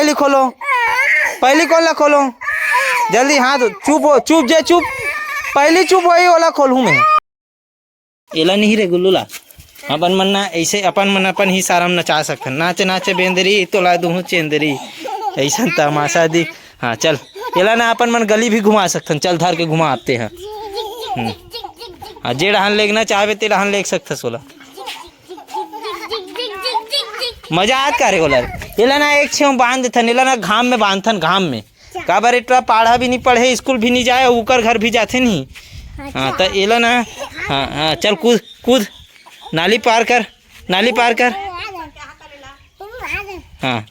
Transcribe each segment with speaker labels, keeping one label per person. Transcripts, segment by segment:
Speaker 1: पहली खोलो, पहली कौन ला खोलो जल्दी। हाँ तो चुप हो, चुप जे चुप, पहली चुप वही वाला खोलूँ मैं। एला नहीं रे गुल्लू ला अपन मन ना ऐसे अपन मन अपन ही सारा नचा सकन। नाचे नाचे बेंदरी तो ला दूँ चेंदरी ऐसा तमाशा दी। हाँ चल एला ना अपन मन गली भी घुमा सकथन। चल धर के घुमा आते हैं। हाँ जे डहान लेगना चाहबे ते डहान लेग सकथ सोला। मजा आत का रे गोला। एला ना एक छेव बांध देथन, एला ना घाम में बांधथन, घाम में काबर इतना पढ़ा भी नहीं पढ़े, स्कूल भी नहीं जाए, ऊकर घर भी जाते नहीं। हाँ तो एला ना हाँ हाँ चल कूद कूद, नाली पार कर, नाली पार कर। हाँ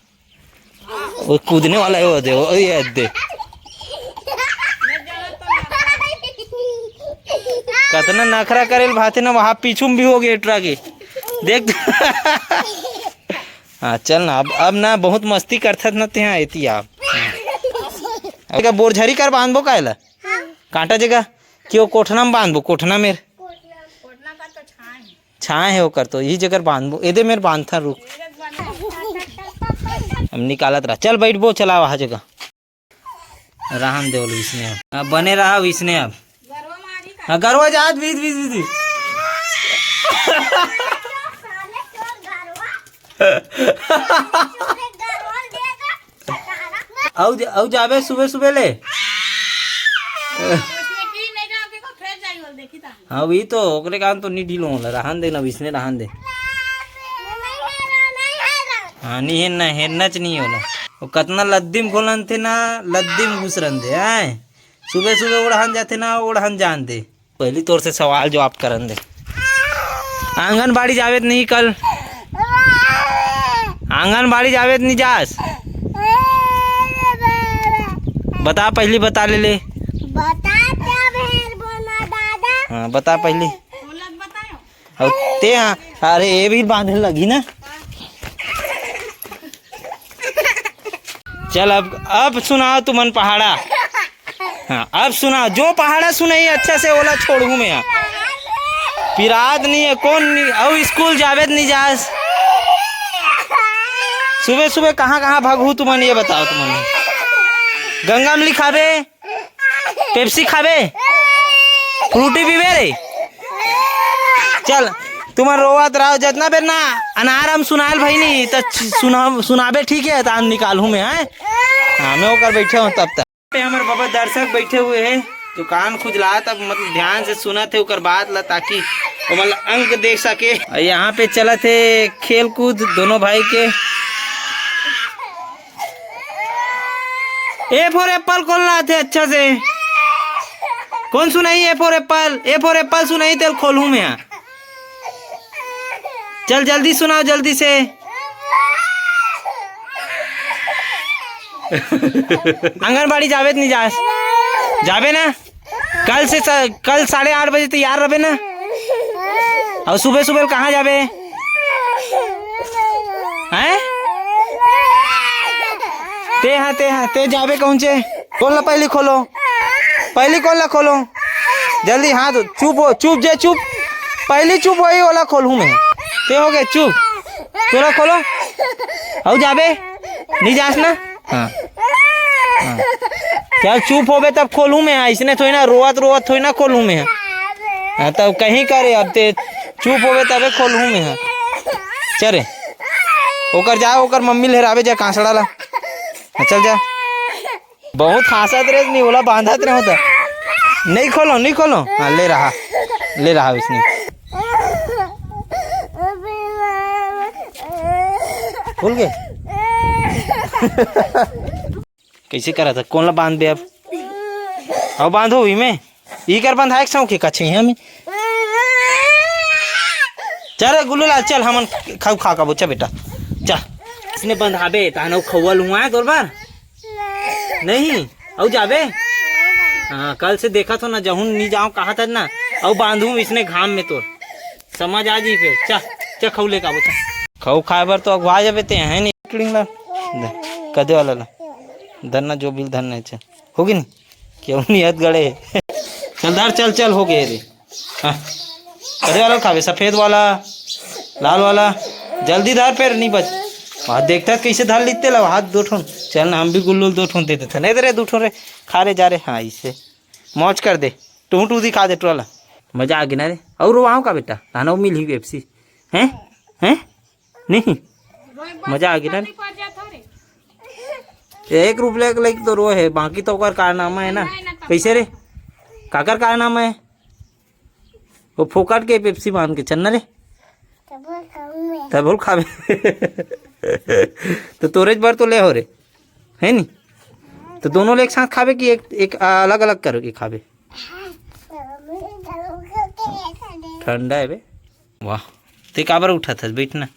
Speaker 1: वो कूदने वाला है वो दे, वो ये दे। कतना नखरा करेल भाते ना, वहाँ पीछू भी हो गए ट्रा के देख। हाँ चल ना अब ना बहुत मस्ती करथत न ते यहाँ एती आप। अब बोरझरी कर बांधबो कायला कांटा जगह कि वो कोठना में बांधबो, कोठना मेर छाए है ओकर तो यही जगह बांधबो। एदे मेर बांधथा रुक हम निकालत रहा। चल बैठ बो, चला वहाँ जगह राहन देवल विष्णे अब बने रहा विष्णे अब। हाँ गरवा जात बीत बीत बीत औ जाबे सुबह सुबह ले। हाँ वही तो ओकरे कारण तो नहीं ढीलो होला। रहन दे ना विष्णे, रहन दे। हाँ नहीं है ना, हेरनाच नहीं होला। वो कतना लद्दीम खोलन थे ना, लद्दीम घुसरन दे आए। सुबह सुबह उड़हन जाते ना, उड़हन जान दे। पहली तौर से सवाल जवाब करन दे। आंगनबाड़ी जावेत नहीं कल, आंगनबाड़ी जावेत नहीं जास। बता पहली, बता ले ले। हाँ बता पहली। और ते हाँ अरे ये भी बांधने लगी ना। चल अब सुनाओ तुमन पहाड़ा। हाँ अब सुनाओ, जो पहाड़ा सुनाई अच्छा से ओला छोड़ू मैं यहाँ। पिरात नहीं है कौन नहीं, और स्कूल जावेद नहीं जास। सुबह सुबह कहाँ कहाँ भागू तुमन ये बताओ। तुमन गंगा में खाबे, पेप्सी खाबे, फ्रूटी पीबे रे। चल तुमन रोवत रहो जितना बेर ना अनार हम सुनाल भाई नहीं तो सुनाबे ठीक है तो निकालू मैं। हाँ मैं होकर बैठे हूँ तब तक। हमारे बाबा दर्शक बैठे हुए हैं जो कान खुजला, तब मतलब ध्यान से सुना थे उकर बात ला ताकि वो मतलब अंक देख सके। यहाँ पे चला थे खेल कूद दोनों भाई के। ए फॉर एप्पल खोलना थे अच्छा से। कौन सुनाई A for Apple, A for Apple सुनाई तेल खोलूं मैं यहाँ। चल जल्दी सुनाओ जल्दी से। आंगनबाड़ी जावेद नहीं जास, जाबे ना कल से, कल 8:30 बजे तैयार रहे ना। और सुबह सुबह कहाँ जाबे हैं? ते जाबे कौन से कौन ला पहली खोलो, पहली कौन ला खोलो जल्दी। हाँ तो चुप हो, चुप जे चुप, पहली चुप वही वाला खोलूँ मैं। ते हो गए चुप, तोरा खोलो। और जाबे नहीं जास ना। हाँ हाँ चल चुप हो बे तब खोलूँ मैं। इसने थोड़ी ना रोवत रोवत थोड़ी ना खोलूँ मैं। हाँ तब कहीं करे अब ते चुप हो बे तबे खोलूँ मैं। हाँ चले ओकर जा, ओकर मम्मी लहरावे जा कांसड़ा ला। चल जा, बहुत खांसत रे नहीं बोला बांधत रहे होता। नहीं खोलो नहीं खोलो। हाँ ले रहा इसने। खुल गए। कैसे करा था कौन ला बांध दे अब। अब बांधो हुई में ई कर बंधा एक सौ के कछे हमें। चल गुल्लू ला चल हमन खाऊ खा का बच्चा बेटा चल। इसने बंधाबे तानो खवल हुआ है तोर बार नहीं और जाबे। हाँ कल से देखा तो ना जहूं नहीं जाऊं कहा था ना। और बांधू इसने घाम में तो समझ आ जी। फिर चा खाऊ ले का बच्चा खाऊ खाए बर तो अगवा जाबे ते है नहीं ला कदे वाला ला धरना जो बिल धरना है होगी नहीं क्यों नहीं हद गड़े। चल धर चल चल हो गए रे। हाँ कदे वाला खावे, सफेद वाला लाल वाला जल्दी धर फिर नहीं बच। हाथ देखता कैसे धर लेते लो हाथ दो ठोन। चल ना हम भी गुल्लू दो ठोन देते थे नहीं दे रहे दो ठोन रे खा रहे जा रहे। हाँ इससे मौज कर दे टू टू दिखा दे टोला मजा आ गया ना रे। और वहाँ का बेटा ताना मिल ही पेप्सी हैं हैं नहीं मजा आ गया ना रे। 1 रुपया के लाइक तो रो है बाकी तो ओकर कारनामा है ना। कैसे रे काकर कारनामा है वो फोकट के पेप्सी मान के चलना रे तब बोल खावे तो तोरेज भर तो ले हो रे है नी तो दोनों ले एक साथ खावे कि एक अलग अलग करो कि खावे। ठंडा है बे वाह ते काबर उठा था बैठना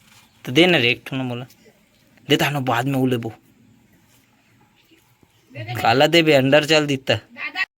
Speaker 1: तो देना रे एक ठो ना बोला देता ना बाद में उले बो काला दे बे अंदर चल दीता